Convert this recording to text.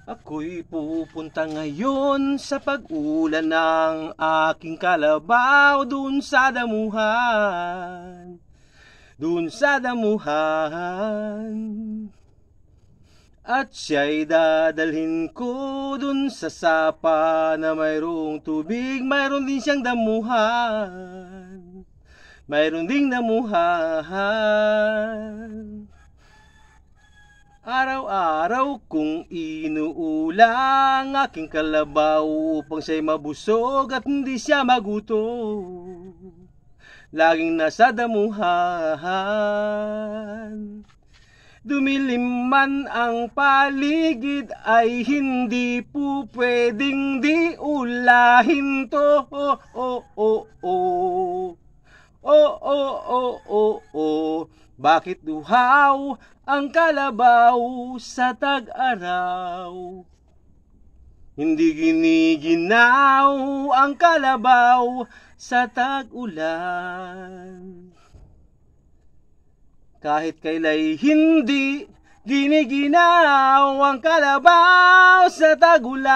Ako'y pupunta ngayon sa pag-ulan ng aking kalabaw dun sa damuhan, dun sa damuhan. At siya'y dadalhin ko dun sa sapa na mayroong tubig, mayroon din siyang damuhan, mayroon ding damuhan. Araw-araw kong inuulang aking kalabaw upang siya'y mabusog at hindi siya magutom. Laging nasa damuhan. Dumilim man ang paligid ay hindi po pwedeng di ulahin to. Oh, oh, oh, oh. Oh, oh, oh, oh, oh. Bakit duhaw ang kalabaw sa tag-araw? Hindi giniginaw ang kalabaw sa tag-ulan. Kahit kaila'y hindi giniginaw ang kalabaw sa tag-ulan.